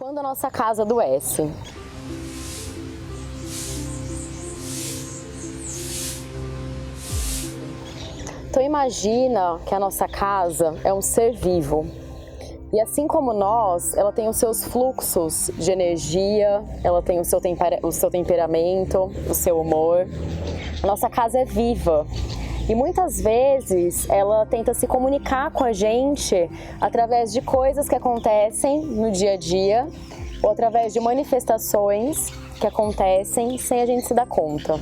Quando a nossa casa adoece. Então imagina que a nossa casa é um ser vivo. E assim como nós, ela tem os seus fluxos de energia, ela tem o seu temperamento, o seu humor. A nossa casa é viva. E muitas vezes ela tenta se comunicar com a gente através de coisas que acontecem no dia a dia ou através de manifestações que acontecem sem a gente se dar conta.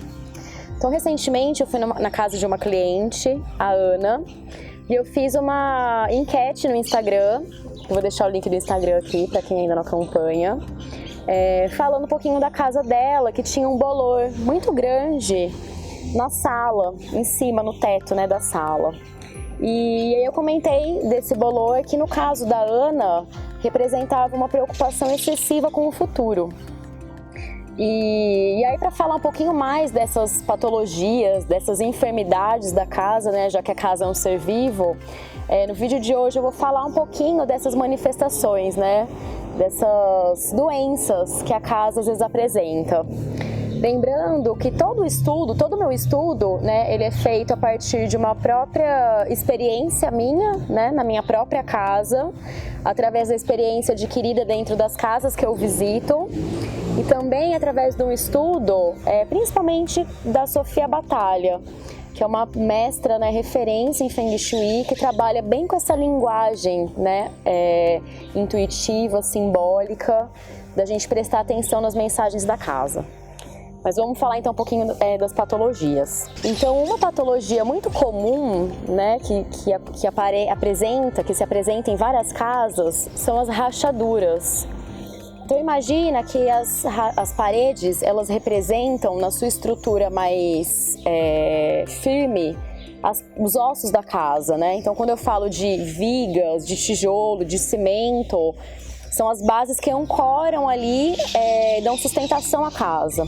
Então, recentemente eu fui na casa de uma cliente, a Ana, e eu fiz uma enquete no Instagram, eu vou deixar o link do Instagram aqui para quem ainda não acompanha, falando um pouquinho da casa dela, que tinha um bolor muito grande na sala, em cima, no teto, né, da sala. E aí eu comentei desse bolor que no caso da Ana representava uma preocupação excessiva com o futuro. E aí para falar um pouquinho mais dessas patologias, dessas enfermidades da casa, né, já que a casa é um ser vivo, no vídeo de hoje eu vou falar um pouquinho dessas manifestações, né, dessas doenças que a casa às vezes apresenta. Lembrando que todo o meu estudo, né, ele é feito a partir de uma própria experiência minha, né, na minha própria casa, através da experiência adquirida dentro das casas que eu visito e também através de um estudo, principalmente da Sofia Batalha, que é uma mestra, né, referência em Feng Shui, que trabalha bem com essa linguagem, né, intuitiva, simbólica, da gente prestar atenção nas mensagens da casa. Mas vamos falar então um pouquinho das patologias. Então, uma patologia muito comum, né, que se apresenta em várias casas, são as rachaduras. Então imagina que as paredes, elas representam na sua estrutura mais firme os ossos da casa, né? Então quando eu falo de vigas, de tijolo, de cimento, são as bases que ancoram ali, dão sustentação à casa.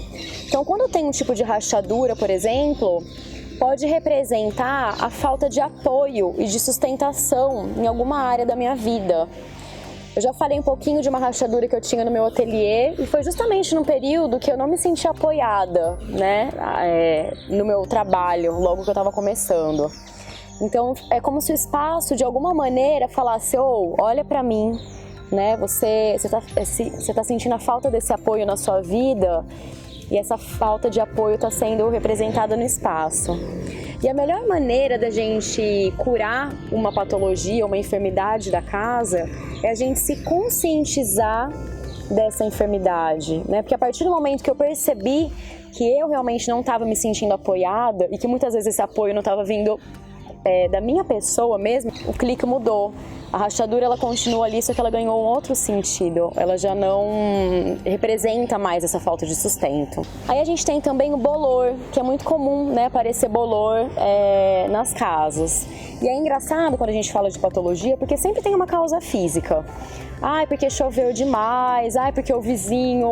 Então quando tem um tipo de rachadura, por exemplo, pode representar a falta de apoio e de sustentação em alguma área da minha vida. Eu já falei um pouquinho de uma rachadura que eu tinha no meu ateliê e foi justamente num período que eu não me sentia apoiada, né, no meu trabalho, logo que eu estava começando. Então é como se o espaço de alguma maneira falasse: olha para mim, né, você tá sentindo a falta desse apoio na sua vida e essa falta de apoio está sendo representada no espaço. E a melhor maneira da gente curar uma patologia, uma enfermidade da casa, é a gente se conscientizar dessa enfermidade, né? Porque a partir do momento que eu percebi que eu realmente não estava me sentindo apoiada e que muitas vezes esse apoio não estava vindo da minha pessoa mesmo, o clique mudou. A rachadura, ela continua ali, só que ela ganhou um outro sentido. Ela já não representa mais essa falta de sustento. Aí a gente tem também o bolor, que é muito comum, né, aparecer bolor nas casas. E é engraçado quando a gente fala de patologia, porque sempre tem uma causa física. Ai, porque choveu demais, ai, porque o vizinho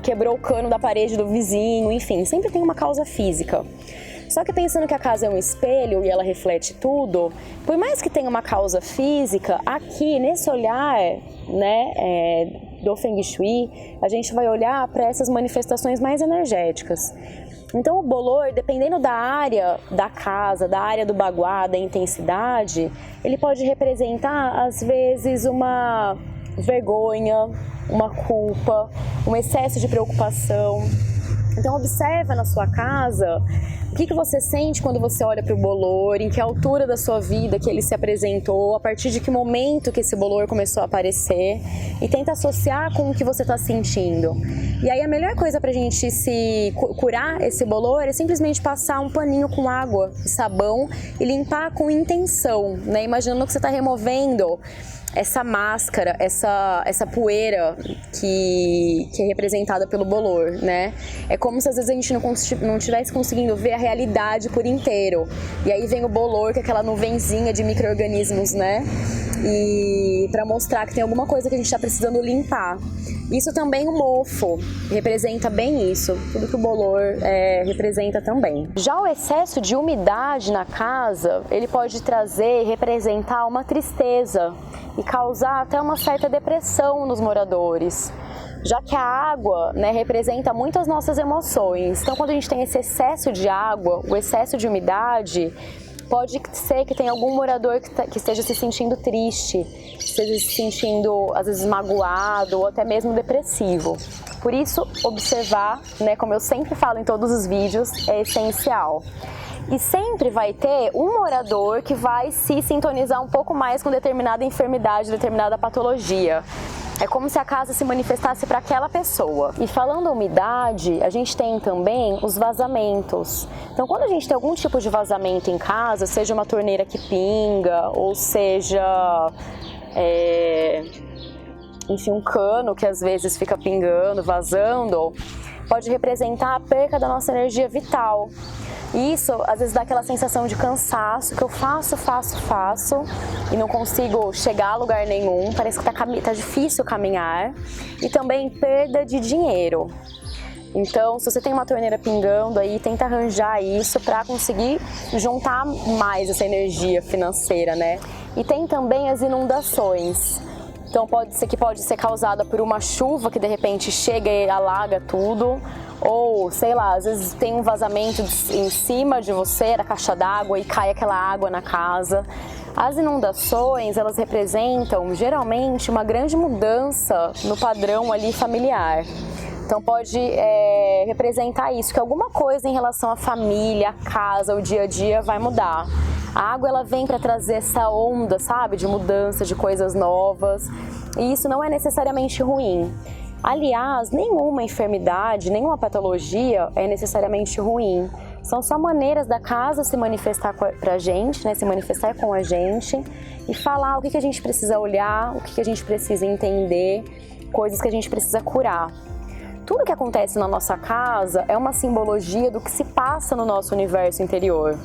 quebrou o cano da parede do vizinho, enfim, sempre tem uma causa física. Só que pensando que a casa é um espelho e ela reflete tudo, por mais que tenha uma causa física, aqui nesse olhar, né, do Feng Shui, a gente vai olhar para essas manifestações mais energéticas. Então o bolor, dependendo da área da casa, da área do baguá, da intensidade, ele pode representar às vezes uma vergonha, uma culpa, um excesso de preocupação. Então observa na sua casa o que você sente quando você olha para o bolor, em que altura da sua vida que ele se apresentou, a partir de que momento que esse bolor começou a aparecer, e tenta associar com o que você está sentindo. E aí a melhor coisa para a gente se curar esse bolor é simplesmente passar um paninho com água e sabão e limpar com intenção, né? Imaginando que você está removendo essa máscara, essa poeira que é representada pelo bolor, né? É como se às vezes a gente não estivesse conseguindo ver a realidade por inteiro. E aí vem o bolor, que é aquela nuvenzinha de micro-organismos, né? e para mostrar que tem alguma coisa que a gente está precisando limpar. Isso também o mofo representa bem isso, tudo que o bolor representa também. Já o excesso de umidade na casa, ele pode trazer e representar uma tristeza e causar até uma certa depressão nos moradores, já que a água, né, representa muitas nossas emoções. Então, quando a gente tem esse excesso de água, o excesso de umidade, pode ser que tenha algum morador que esteja se sentindo triste, esteja se sentindo, às vezes, magoado ou até mesmo depressivo. Por isso, observar, né, como eu sempre falo em todos os vídeos, é essencial. E sempre vai ter um morador que vai se sintonizar um pouco mais com determinada enfermidade, determinada patologia. É como se a casa se manifestasse para aquela pessoa. E falando umidade, a gente tem também os vazamentos. Então, quando a gente tem algum tipo de vazamento em casa, seja uma torneira que pinga, ou seja, enfim, um cano que às vezes fica pingando, vazando, pode representar a perca da nossa energia vital. E isso, às vezes, dá aquela sensação de cansaço, que eu faço e não consigo chegar a lugar nenhum, parece que tá difícil caminhar. E também perda de dinheiro. Então, se você tem uma torneira pingando aí, tenta arranjar isso para conseguir juntar mais essa energia financeira, né? E tem também as inundações. Então, pode ser causada por uma chuva que de repente chega e alaga tudo. Ou, sei lá, às vezes tem um vazamento em cima de você, da caixa d'água, e cai aquela água na casa. As inundações, elas representam, geralmente, uma grande mudança no padrão ali familiar. Então pode representar isso, que alguma coisa em relação à família, à casa, o dia a dia vai mudar. A água, ela vem para trazer essa onda, sabe, de mudança, de coisas novas. E isso não é necessariamente ruim. Aliás, nenhuma enfermidade, nenhuma patologia é necessariamente ruim. São só maneiras da casa se manifestar pra gente, né? Se manifestar com a gente e falar o que a gente precisa olhar, o que a gente precisa entender, coisas que a gente precisa curar. Tudo que acontece na nossa casa é uma simbologia do que se passa no nosso universo interior.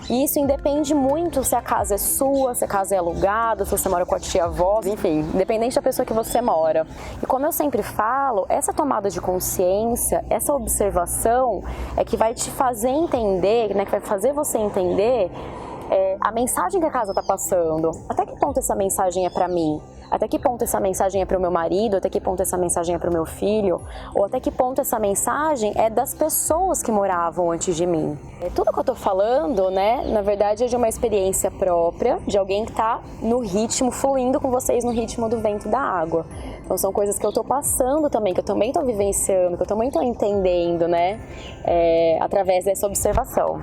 E isso independe muito se a casa é sua, se a casa é alugada, se você mora com a tia-avó, enfim, independente da pessoa que você mora. E como eu sempre falo, essa tomada de consciência, essa observação é que vai te fazer entender, né, que vai fazer você entender a mensagem que a casa está passando. Até que ponto essa mensagem é para mim? Até que ponto essa mensagem é para o meu marido? Até que ponto essa mensagem é para o meu filho? Ou até que ponto essa mensagem é das pessoas que moravam antes de mim? Tudo que eu estou falando, né, na verdade é de uma experiência própria, de alguém que está no ritmo, fluindo com vocês no ritmo do vento e da água. Então são coisas que eu estou passando também, que eu também estou vivenciando, que eu também estou entendendo, né, através dessa observação.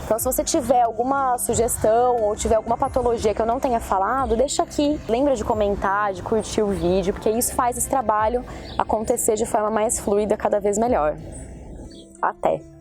Então, se você tiver alguma sugestão ou tiver alguma patologia que eu não tenha falado, deixa aqui. Lembra de comentar, de curtir o vídeo, porque isso faz esse trabalho acontecer de forma mais fluida, cada vez melhor. Até!